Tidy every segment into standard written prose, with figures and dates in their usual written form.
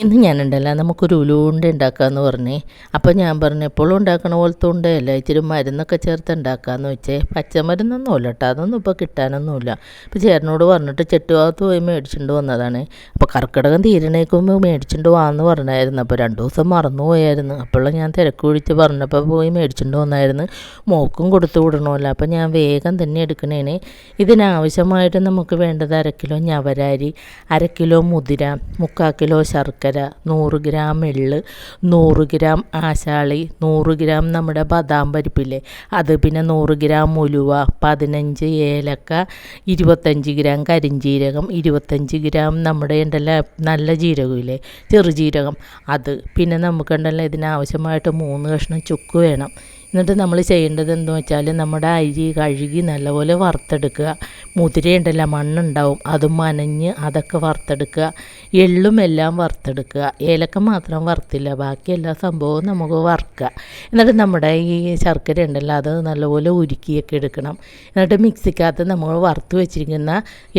ഇന്ന് ഞാനുണ്ടല്ലോ നമുക്കൊരു ഉലുവുണ്ട ഉണ്ടാക്കാമെന്ന് പറഞ്ഞേ. അപ്പോൾ ഞാൻ പറഞ്ഞു എപ്പോഴും ഉണ്ടാക്കണ പോലത്തെ ഉണ്ടയല്ല, ഇച്ചിരി മരുന്നൊക്കെ ചേർത്ത് ഉണ്ടാക്കാമെന്ന് വെച്ചേ. പച്ചമരുന്നൊന്നും ഇല്ല കേട്ടോ, അതൊന്നും ഇപ്പോൾ കിട്ടാനൊന്നുമില്ല. അപ്പോൾ ചേട്ടനോട് പറഞ്ഞിട്ട് ചെട്ടുഭാഗത്ത് പോയി മേടിച്ചുകൊണ്ട് വന്നതാണ്. അപ്പോൾ കർക്കിടകം തീരണേക്കുമ്പോൾ മേടിച്ചുകൊണ്ട് വാന്ന് പറഞ്ഞായിരുന്നു. അപ്പോൾ 2 ദിവസം മറന്നുപോയായിരുന്നു. അപ്പോഴും ഞാൻ തിരക്ക് പിടിച്ച് പറഞ്ഞപ്പോൾ പോയി മേടിച്ചുകൊണ്ട് വന്നായിരുന്നു. മോക്കും കൊടുത്തു വിടണമല്ലോ, അപ്പോൾ ഞാൻ വേഗം തന്നെ എടുക്കണേനെ. ഇതിനാവശ്യമായിട്ട് നമുക്ക് വേണ്ടത് 1/2 കിലോ ഞവരരി, 1/2 കിലോ മുതിര, 3/4 കിലോ ശർക്കര, 100 ഗ്രാം എള്ള്, 100 ഗ്രാം ആശാളി, 100 ഗ്രാം നമ്മുടെ ബദാം പരിപ്പില്ലേ അത്, പിന്നെ 100 ഗ്രാം ഉലുവ, 15 ഏലക്ക, 25 ഗ്രാം കരിഞ്ജീരകം, 25 ഗ്രാം നമ്മുടെ ഉണ്ടല്ലോ നല്ല ജീരകമില്ലേ ചെറുജീരകം അത്, പിന്നെ നമുക്കുണ്ടല്ലോ ഇതിനാവശ്യമായിട്ട് 3 കഷ്ണം ചുക്ക് വേണം. എന്നിട്ട് നമ്മൾ ചെയ്യേണ്ടത് എന്താണെന്ന് വെച്ചാൽ നമ്മുടെ അരി കഴുകി നല്ലപോലെ വറുത്തെടുക്കുക. മുതിരയുണ്ടല്ലോ മണ്ണുണ്ടാവും, അത് മനഞ്ഞ് അതൊക്കെ വറുത്തെടുക്കുക. എള്ളും എല്ലാം വറുത്തെടുക്കുക. ഏലക്ക മാത്രം വറുത്തില്ല, ബാക്കി എല്ലാ സംഭവവും നമുക്ക് വറുക്കുക. എന്നിട്ട് നമ്മുടെ ഈ ശർക്കര ഉണ്ടല്ലോ അത് നല്ലപോലെ ഉരുക്കിയൊക്കെ എടുക്കണം. എന്നിട്ട് മിക്സിക്കകത്ത് നമ്മൾ വറുത്ത് വെച്ചിരിക്കുന്ന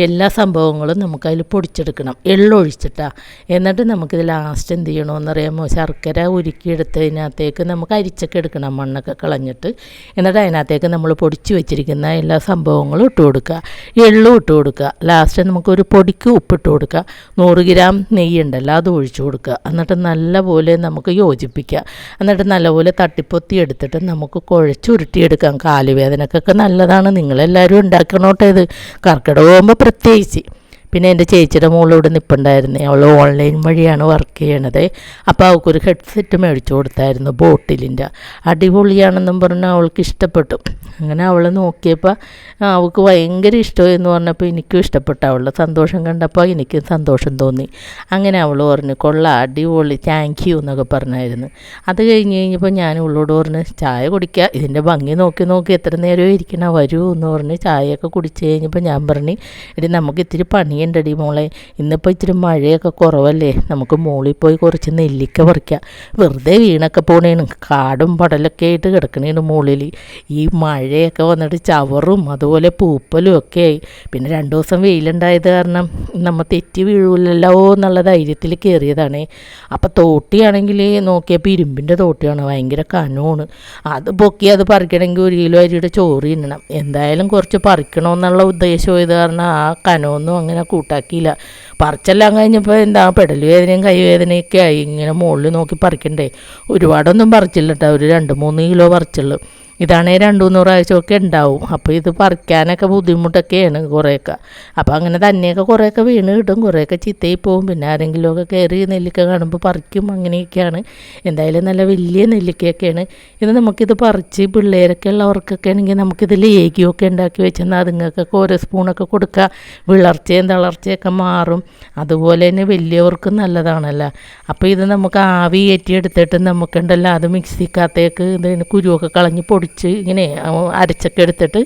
എല്ലാ സംഭവങ്ങളും നമുക്കതിൽ പൊടിച്ചെടുക്കണം, എള്ളൊഴിച്ചിട്ടാണ്. എന്നിട്ട് നമുക്കിത് ലാസ്റ്റ് എന്ത് ചെയ്യണമെന്ന് അറിയാമോ, ശർക്കര ഉരുക്കിയെടുത്തതിനകത്തേക്ക് നമുക്ക് അരിച്ചൊക്കെ എടുക്കണം, മണ്ണൊക്കെ കളഞ്ഞിട്ട്. എന്നിട്ട് അതിനകത്തേക്ക് നമ്മൾ പൊടിച്ച് വെച്ചിരിക്കുന്ന എല്ലാ സംഭവങ്ങളും ഇട്ട് കൊടുക്കുക, എള്ളും ഇട്ട് കൊടുക്കുക. ലാസ്റ്റ് നമുക്കൊരു പൊടിക്ക് ഉപ്പിട്ട് കൊടുക്കുക. 100 ഗ്രാം നെയ്യ് ഉണ്ടല്ലോ അത് ഒഴിച്ചു കൊടുക്കുക. എന്നിട്ട് നല്ലപോലെ നമുക്ക് യോജിപ്പിക്കുക. എന്നിട്ട് നല്ലപോലെ തട്ടിപ്പൊത്തി എടുത്തിട്ട് നമുക്ക് കുഴച്ചുരുട്ടിയെടുക്കാം. കാലുവേദനക്കൊക്കെ നല്ലതാണ്, നിങ്ങളെല്ലാവരും ഉണ്ടാക്കണോട്ടെ ഇത്, കർക്കിടകമാകുമ്പോൾ പ്രത്യേകിച്ച്. പിന്നെ എൻ്റെ ചേച്ചിയുടെ മോളിവിടെ നിൽപ്പുണ്ടായിരുന്നേ, അവൾ ഓൺലൈൻ വഴിയാണ് വർക്ക് ചെയ്യണത്. അപ്പോൾ അവൾക്കൊരു ഹെഡ്സെറ്റ് മേടിച്ചു കൊടുത്തായിരുന്നു ബോട്ടിലിൻ്റെ. അടിപൊളിയാണെന്നും പറഞ്ഞ് അവൾക്ക് ഇഷ്ടപ്പെട്ടു. അങ്ങനെ അവൾ നോക്കിയപ്പോൾ അവൾക്ക് ഭയങ്കര ഇഷ്ടമെന്ന് പറഞ്ഞപ്പോൾ എനിക്കും ഇഷ്ടപ്പെട്ടു. അവളുടെ സന്തോഷം കണ്ടപ്പോൾ എനിക്കും സന്തോഷം തോന്നി. അങ്ങനെ അവൾ പറഞ്ഞു കൊള്ളാം, അടിപൊളി, താങ്ക് യു എന്നൊക്കെ പറഞ്ഞായിരുന്നു. അത് കഴിഞ്ഞപ്പോൾ ഞാൻ അവളോട് പറഞ്ഞു ചായ കുടിക്കുക, ഇതിൻ്റെ ഭംഗി നോക്കി നോക്കി എത്ര നേരം ഇരിക്കണം, വരൂ എന്ന് പറഞ്ഞ് ചായയൊക്കെ കുടിച്ച് കഴിഞ്ഞപ്പോൾ ഞാൻ പറഞ്ഞു എടി നമുക്ക് ഇത്തിരി പണിയുണ്ടടി മോളെ, ഇന്നിപ്പോൾ ഇച്ചിരി മഴയൊക്കെ കുറവല്ലേ, നമുക്ക് മോളിൽ പോയി കുറച്ച് നെല്ലിക്ക പറിക്കാം. വെറുതെ വീണൊക്കെ പോണേണ്, കാടും പടലൊക്കെ ആയിട്ട് കിടക്കണേണ് മുകളിൽ. ഈ മഴയൊക്കെ വന്നിട്ട് ചവറും അതുപോലെ പൂപ്പലും ഒക്കെ ആയി. പിന്നെ 2 ദിവസം വെയിലുണ്ടായത് കാരണം നമ്മൾ തെറ്റി വീഴൂലല്ലോ എന്നുള്ള ധൈര്യത്തിൽ കയറിയതാണേ. അപ്പോൾ തോട്ടിയാണെങ്കിൽ നോക്കിയപ്പോൾ ഇരുമ്പിൻ്റെ തോട്ടിയാണ്, ഭയങ്കര കനമാണ്. അത് പൊക്കി അത് പറിക്കണമെങ്കിൽ 1 കിലോ അരിയുടെ ചോറ് തിന്നണം. എന്തായാലും കുറച്ച് പറിക്കണമെന്നുള്ള ഉദ്ദേശമായത് കാരണം ആ കനമൊന്നും അങ്ങനെ കൂട്ടാക്കിയില്ല. പറിച്ചെല്ലാം കഴിഞ്ഞപ്പോൾ എന്താ പെടൽ വേദനയും കൈവേദനയൊക്കെ ആയി. ഇങ്ങനെ മുകളിൽ നോക്കി പറിക്കണ്ടേ. ഒരുപാടൊന്നും പറിച്ചില്ല കേട്ടോ, ഒരു 2-3 കിലോ പറിച്ചുള്ളൂ. ഇതാണെങ്കിൽ 200 ആഴ്ചയൊക്കെ ഉണ്ടാവും. അപ്പോൾ ഇത് പറിക്കാനൊക്കെ ബുദ്ധിമുട്ടൊക്കെയാണ് കുറേയൊക്കെ. അപ്പോൾ അങ്ങനെ തന്നെയൊക്കെ കുറേയൊക്കെ വീണ് കിട്ടും, കുറേയൊക്കെ ചിത്തയിൽ പോവും. പിന്നെ ആരെങ്കിലുമൊക്കെ കയറി നെല്ലിക്ക കാണുമ്പോൾ പറിക്കും, അങ്ങനെയൊക്കെയാണ്. എന്തായാലും നല്ല വലിയ നെല്ലിക്കയൊക്കെയാണ് ഇത്. നമുക്കിത് പറിച്ച് പിള്ളേരൊക്കെ ഉള്ളവർക്കൊക്കെ ആണെങ്കിൽ നമുക്കിത് ലേഗിയൊക്കെ ഉണ്ടാക്കി വെച്ചെന്നാൽ അതുങ്ങൾക്കൊക്കെ ഓരോ സ്പൂണൊക്കെ കൊടുക്കുക. വിളർച്ചയും തളർച്ചയൊക്കെ മാറും. അതുപോലെ തന്നെ വലിയവർക്കും നല്ലതാണല്ലോ. അപ്പോൾ ഇത് നമുക്ക് ആവി കയറ്റിയെടുത്തിട്ട് നമുക്കുണ്ടല്ലോ അത് മിക്സിക്കകത്തേക്ക് ഇതിന് കുരുവൊക്കെ കളഞ്ഞ് പൊടിച്ച് ഇങ്ങനെ അരച്ചൊക്കെ എടുത്തിട്ട്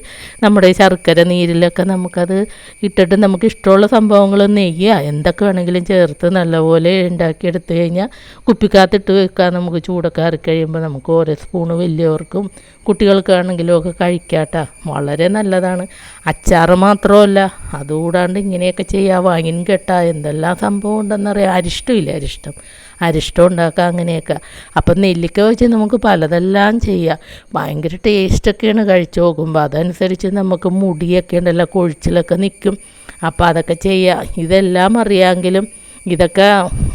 നമ്മുടെ ഈ ശർക്കര നീരിലൊക്കെ നമുക്കത് ഇട്ടിട്ട് നമുക്ക് ഇഷ്ടമുള്ള സംഭവങ്ങൾ നെയ്യ് എന്തൊക്കെ വേണമെങ്കിലും ചേർത്ത് നല്ലപോലെ ഉണ്ടാക്കിയെടുത്ത് കഴിഞ്ഞാൽ കുപ്പിക്കകത്തിട്ട് വെക്കാം. നമുക്ക് ചൂടൊക്കെ കഴിയുമ്പോൾ നമുക്ക് ഓരോ സ്പൂണ് വലിയവർക്കും കുട്ടികൾക്കാണെങ്കിലും ഒക്കെ കഴിക്കാട്ടോ, വളരെ നല്ലതാണ്. അച്ചാറ് മാത്രമല്ല, അതുകൂടാണ്ട് ഇങ്ങനെയൊക്കെ ചെയ്യാം. വാങ്ങിൻ കെട്ടാ എന്തെല്ലാം സംഭവം ഉണ്ടെന്നറിയാം. അരിഷ്ടം ഉണ്ടാക്കാം, അങ്ങനെയൊക്കെ. അപ്പം നെല്ലിക്ക വെച്ച് നമുക്ക് പലതെല്ലാം ചെയ്യാം. ഭയങ്കര ടേസ്റ്റൊക്കെയാണ് കഴിച്ച് നോക്കുമ്പോൾ. അതനുസരിച്ച് നമുക്ക് മുടിയൊക്കെ ഉണ്ടല്ലോ കൊഴിച്ചിലൊക്കെ നിൽക്കും. അപ്പോൾ അതൊക്കെ ചെയ്യാം. ഇതെല്ലാം അറിയാമെങ്കിലും ഇതൊക്കെ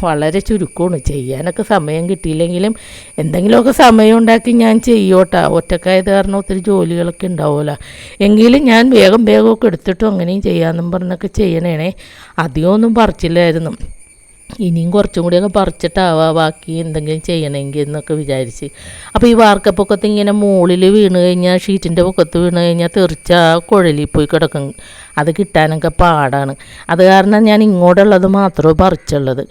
വളരെ ചുരുക്കമാണ്. ചെയ്യാനൊക്കെ സമയം കിട്ടിയില്ലെങ്കിലും എന്തെങ്കിലുമൊക്കെ സമയം ഉണ്ടാക്കി ഞാൻ ചെയ്യോട്ടാ. ഒറ്റക്കായത് കാരണം ഒത്തിരി ജോലികളൊക്കെ ഉണ്ടാവുമല്ലോ. എങ്കിലും ഞാൻ വേഗമൊക്കെ എടുത്തിട്ടും അങ്ങനെയും ചെയ്യാമെന്നും പറഞ്ഞൊക്കെ ചെയ്യണേ. അധികമൊന്നും പറിച്ചില്ലായിരുന്നു. ഇനിയും കുറച്ചും കൂടിയൊക്കെ പറിച്ചിട്ടാവാം ബാക്കി എന്തെങ്കിലും ചെയ്യണമെങ്കിൽ എന്നൊക്കെ വിചാരിച്ച്. അപ്പോൾ ഈ വാർക്കപ്പൊക്കത്ത് ഇങ്ങനെ മുകളിൽ വീണ് കഴിഞ്ഞാൽ, ഷീറ്റിൻ്റെ പൊക്കത്ത് വീണ് കഴിഞ്ഞാൽ തെറിച്ച കുഴലിൽ പോയി കിടക്കും. അത് കിട്ടാനൊക്കെ പാടാണ്. അത് കാരണം ഞാൻ ഇങ്ങോട്ടുള്ളത് മാത്രമേ പറിച്ചുള്ളത്.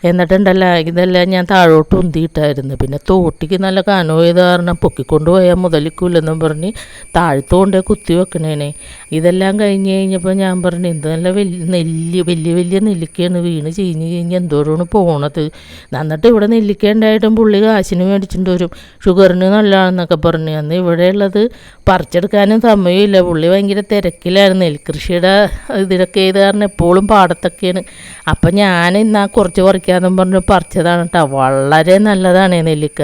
എന്നിട്ടുണ്ടല്ലോ ഇതെല്ലാം ഞാൻ താഴോട്ട് ഉന്തിയിട്ടായിരുന്നു. പിന്നെ തോട്ടിക്ക് നല്ല കനോയത് കാരണം പൊക്കിക്കൊണ്ട് പോയാൽ മുതലിക്കൂലെന്നും പറഞ്ഞ് താഴത്തോണ്ടേ കുത്തി വെക്കണേനെ. ഇതെല്ലാം കഴിഞ്ഞ് കഴിഞ്ഞപ്പോൾ ഞാൻ പറഞ്ഞു എന്ത് നല്ല വലിയ നെല്ലിക്കയാണ് വീണ് ചീഞ്ഞ് കഴിഞ്ഞ് എന്തോ എന്തോരാണ് പോണത്. എന്നിട്ട് ഇവിടെ നെല്ലിക്ക ഉണ്ടായിട്ടും പുള്ളി കാശിന് മേടിച്ചിട്ട് വരും, ഷുഗറിന് നല്ലതാണെന്നൊക്കെ പറഞ്ഞ്. അന്ന് ഇവിടെയുള്ളത് പറിച്ചെടുക്കാനും സമയമില്ല, പുള്ളി ഭയങ്കര തിരക്കിലായിരുന്നു. നെൽകൃഷിയുടെ ഇതിലൊക്കെ ചെയ്ത് കാരണം എപ്പോഴും പാടത്തൊക്കെയാണ്. അപ്പം ഞാൻ ഇന്നാ കുറച്ച് പറിക്കാമെന്നും പറഞ്ഞ് പറിച്ചതാണ് കേട്ടോ. വളരെ നല്ലതാണ് നെല്ലിക്ക.